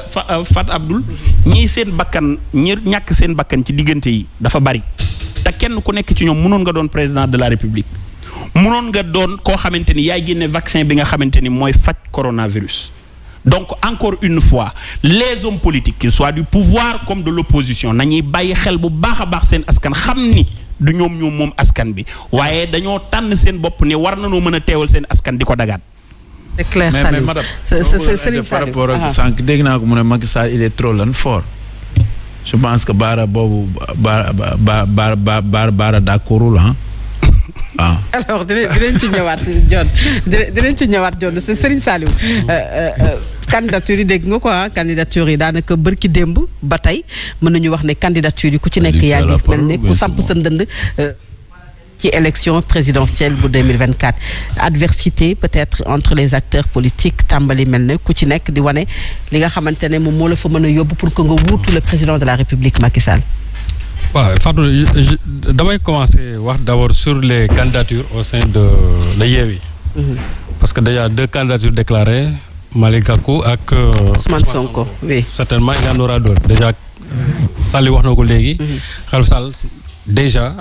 Fat Abdoul ñii seen bakkan ñi ñàkk seen bakkan ci diggante yi dafa bari te kenn ku nekk ci ñoom mënoon nga doon président de la République mënoon nga doon koo xamante ni yaay génne vaccin bi nga xamante ni mooy faj coronavirus. Donc encore une fois les hommes politiques qu'ils soient du pouvoir comme de l'opposition nañuy bàyyi xel bu baax a baax seen askan xam ni du ñoom moom askan bi waaye dañoo tànn seen bopp ne war nañoo mën a teewal seen askan di ko dagaan. C'est clair, mais madame par rapport ak sànq dégg naa ko mu ne Macky Sall il est trop fort. Je pense que baara boobu baara d'accordul ah. waaw. Alors dinañ ci ñëwaat John dinañ ci ñëwaat John Serigne Saliou candidature yi dégg nga ko candidature yi daanaka bërki démb ba tey mën nañu wax ne candidature yi ku ci nekk yaa ngi mel ne ku samp sa ndënd ci élection présidentielle bu 2024 adversité peut-être entre les acteurs politiques tàmbali mel ne ku ci nekk di wane li nga xamante ne moom moo la fa mën a yóbbu pour que nga wuutu le président de la République Macky Sall. waaw Fatou damay commencer wax d'abord sur les candidatures au sein de Yewwi. Parce que déjà 2 candidatures déclarées Malick Gakou ak Ousmane Sonko oui. Certainement il y en aura d'autres déjà Sall wax na ko léegi. Khalifa Sall déjà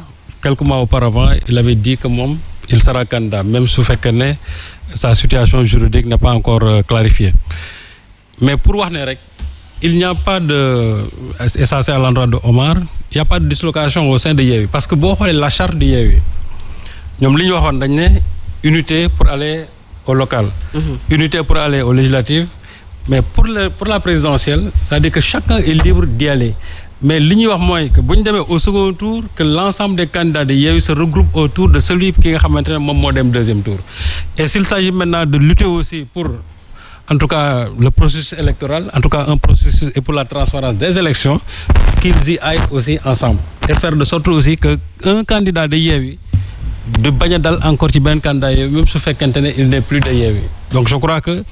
quelques mois auparavant il avait dit que moom il sera candidat même su fekkee ne sa situation juridique n'est pas encore clarifiée mais pour wax ne rek il n'y a pas de et ça c'est à l'endroit de Omar il n'y a pas de dislocation au sein de Yewwi parce que boo xoolee la charte de Yewwi ñoom li ñu waxoon dañ ne unité pour aller au local unité pour aller aux législatives mais pour la présidentielle c'est-à-dire que chacun est libre d'y aller mais li ñuy wax mooy que bu ñu demee au second tour que l'ensemble des candidats de Yewwi se regroupent autour de celui ki nga xamante ne moom moo dem deuxième tour et s'il s'agit maintenant de lutter aussi pour en tout cas le processus électoral en tout cas un processus et pour la transparence des élections qu'ils y aillent aussi ensemble et faire de sorte aussi que un candidat de Yewwi de bañ a dal encore ci benn candidat Yewwi même su fekkente ne il n'est plus de Yewwi donc je crois que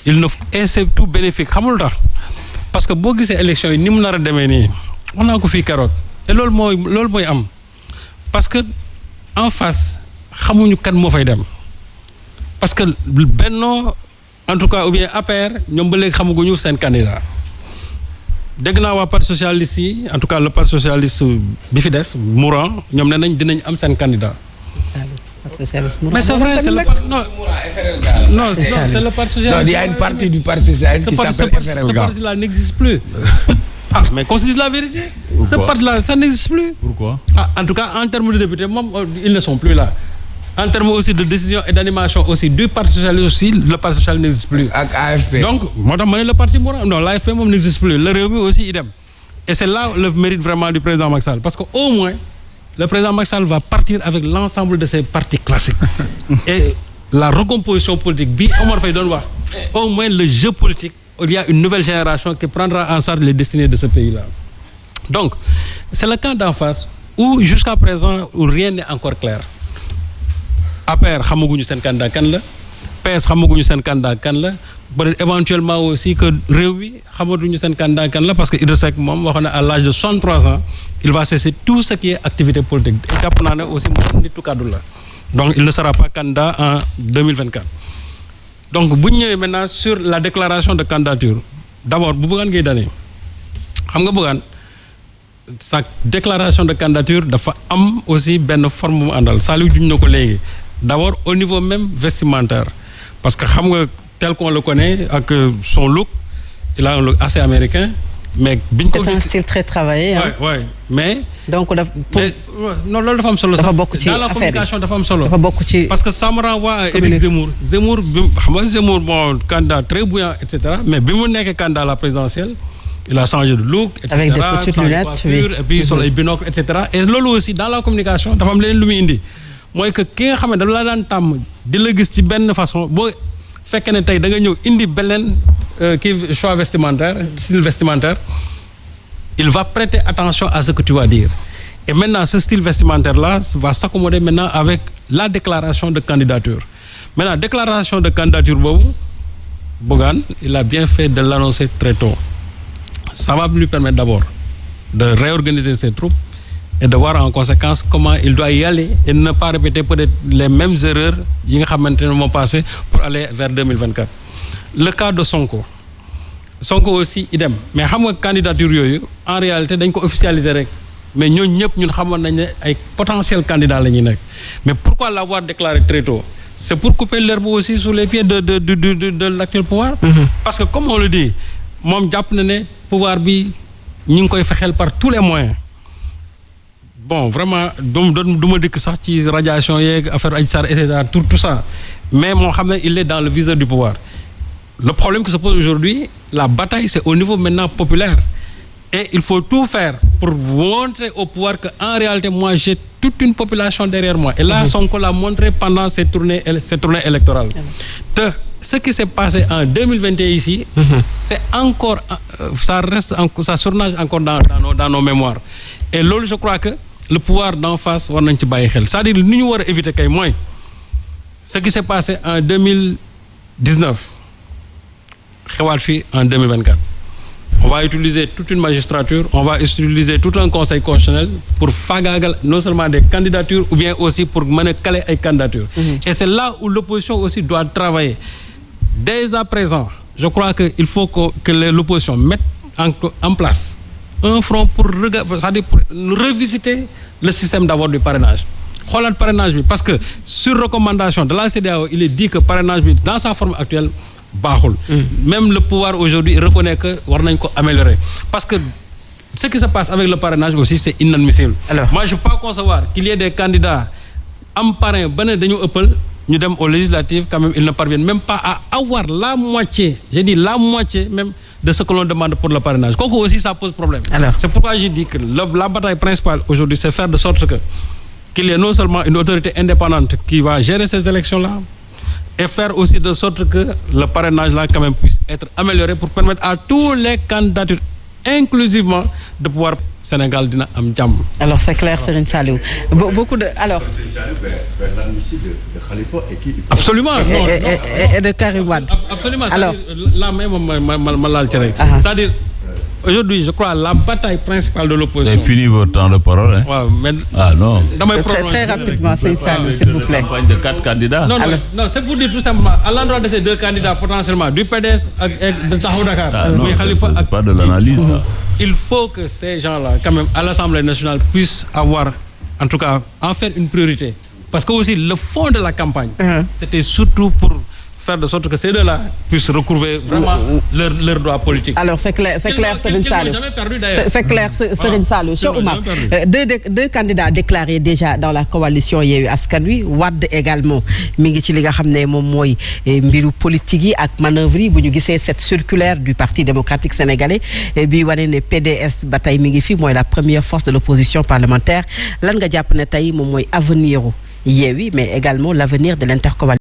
il ne et c'est tout bénéfique xamul tax parce que boo gisee élection yi ni mu nar a demee nii wax naa ko fii keroog te loolu mooy am parce que en face xamuñu kan moo fay dem parce que Benno en tout cas ou bien APR ñoom ba léegi xamaguñu seen candidat dégg naa waa parti socialiste yi en tout cas le parti socialiste bi fi des Mourant ñoom nee nañ dinañ am seen candidat. Mais c'est vrai, c'est le parti non, c'est le parti socialiste. Non, il y a une partie du parti socialiste qui s'appelle FRL. Ce parti-là n'existe plus. Ah, mais qu'on se dise la vérité. Pourquoi? Ce parti-là, ça n'existe plus. Pourquoi? Ah, en tout cas, en termes de députés, ils ne sont plus là. En termes aussi de décision et d'animation aussi du parti socialiste aussi, le parti socialiste n'existe plus. Avec AFP. Donc, moi, le parti moral, non, l'AFP même n'existe plus. Le Rewmi aussi, idem. Et c'est là le mérite vraiment du président Macky Sall. Parce qu'au moins, le président Macky Sall va partir avec l'ensemble de ses partis classiques. Et la recomposition politique, Omar Faye doit au moins le jeu politique, il y a une nouvelle génération qui prendra en charge les destinées de ce pays-là. Donc, c'est le camp d'en face où, jusqu'à présent, où rien n'est encore clair. APR, xamaguñu seen candidat kan la. PS, xamaguñu seen candidat kan la. Peut-être éventuellement aussi que Rewmi xamaguñu seen candidat kan la parce que Idrissa Seck moom waxoon na à l'âge de 63 ans, il va cesser tout ce qui est activité politique. Et jàpp naa ne aussi moom nitu kaddu la. Donc, il ne sera pas candidat en 2024. Donc, bu ñu ñëwee maintenant sur la déclaration de candidature. D'abord, bu Bougane Gueye Dany xam nga Bougane sa déclaration de candidature dafa am aussi benn forme mu àndal Saliou juñ na ko léegi. D'abord au niveau même vestimentaire parce que xam nga tel qu'on le connaît avec son look il a un look assez américain mais biñ ko c'est un style très travaillé hein. Ouais mais donc non loolu dafa am solo dafa bokk ci dans la communication dafa am solo dafa bokk ci parce que ça me renvoie à Éric Zemmour bi xam nga Zemmour bon candidat très bouillant et cetera mais bi mu nekkee candidat à la présidentielle il a changé de look et avec des petites lunettes et puis sol ay binocles et cetera et loolu aussi dans la communication dafa am leneen lu muy indi mooy que ki nga xam ne da la daan tàmm di la gis ci benn façon boo fekkee ne tey da nga ñëw indi beneen kii choix vestimentaire style vestimentaire il va prêter attention à ce que tu vas dire et maintenant ce style vestimentaire là va s'accommoder maintenant avec la déclaration de candidature maintenant déclaration de candidature boobu Bougane il a bien fait de l'annoncer très tôt ça va lui permettre d'abord de réorganiser ses troupes et de voir en conséquence comment il doit y aller et ne pas répéter peut-être les mêmes erreurs yi nga xamante ne moo passé pour aller vers 2024. Le cas de Sonko Sonko aussi idem mais xam nga candidature yooyu en réalité dañ ko officialiser rek mais ñooñu ñëpp ñun xamoon nañ ne ay potentiels candidats la ñuy nekk mais pourquoi l'avoir déclaré très tôt c'est pour couper l'herbe aussi sous les pieds de l'actuel pouvoir. Parce que comme on le dit moom jàpp na ne pouvoir bi ñu ngi koy fexeel par tous les moyens. Bon vraiment du ma dikk sax ci radiation yeeg affaire Adji Sarr et cetera tout ça mais moo xam ne il est dans le viseur du pouvoir. Le problème qui se pose aujourd'hui, la bataille, c'est au niveau maintenant populaire. Et il faut tout faire pour montrer au pouvoir qu'en réalité, moi, j'ai toute une population derrière moi. Et là, Sonko l'a montré pendant ces tournées électorales. Ce qui s'est passé en 2021 ici, c'est encore, ça surnage encore dans nos mémoires. Et là, je crois que le pouvoir d'en face, c'est-à-dire, nous devons éviter ce qui s'est passé en 2019. En 2024. On va utiliser toute une magistrature, on va utiliser tout un conseil constitutionnel pour fagagal non seulement des candidatures ou bien aussi pour mener caler les candidatures. Et c'est là où l'opposition aussi doit travailler. Dès à présent, je crois qu'il faut que l'opposition mette en place un front pour revisiter le système d'abord du parrainage. Xoolaat parrainage bi parce que sur recommandation de la CEDEAO, il est dit que parrainage bi dans sa forme actuelle baaxul. Même le pouvoir aujourd'hui reconnaît que war nañ ko améliorer parce que ce qui se passe avec le parrainage aussi c'est inadmissible. Alors, moi je peux pas concevoir qu'il y ait des candidats am parrain ba ne dañu ëppal ñu dem aux législatives quand même ils ne parviennent même pas à avoir la moitié, j'ai dit la moitié même de ce que l'on demande pour le parrainage. Kooku aussi ça pose problème. Alors, c'est pourquoi j'ai dit que la bataille principale aujourd'hui c'est faire de sorte que qu'il y ait non seulement une autorité indépendante qui va gérer ces élections-là et faire aussi de sorte que le parrainage là quand même puisse être amélioré pour permettre à tous les candidatures inclusivement de pouvoir Sénégal dina am jàmm. Alors c'est clair, Serigne Saliou. Beaucoup de alors de Khalifa et qui absolument et de Karim Wade. Absolument. Alors là même ma laal ci rek. C'est-à-dire aujourd'hui je crois la bataille principale de l'opposition. C'est fini votre temps de parole hein. Waaw mais non. Très rapidement Serigne Saliou s'il vous plaît. Campagne de 4 candidats. Non, c'est pour dire tout simplement à l'endroit de ces deux candidats potentiellement du PDS et de Taxawu Dakar. Non, Khalifa c'est pas de l'analyse ça. Il faut que ces gens-là quand même à l'Assemblée nationale puissent avoir en tout cas en faire une priorité parce que aussi le fond de la campagne c'était surtout pour faire de sorte que ces deux-là puissent recouvrer vraiment leur droit politique. Alors c'est clair Serigne Saliou. C'est clair Serigne Saliou. Cheikh Oumar, deux candidats déclarés déjà dans la coalition Yewwi Askan Wi, Wade également mi ngi ci li nga xam ne moom mooy mbiru politique yi ak manœuvre yi bu ñu gisee cette circulaire du Parti démocratique sénégalais bi wane ne PDS ba tey mi ngi fi mooy la première force de l'opposition parlementaire lan nga jàpp ne tey moom mooy avenir u Yewwi mais également l'avenir de l'intercoalition.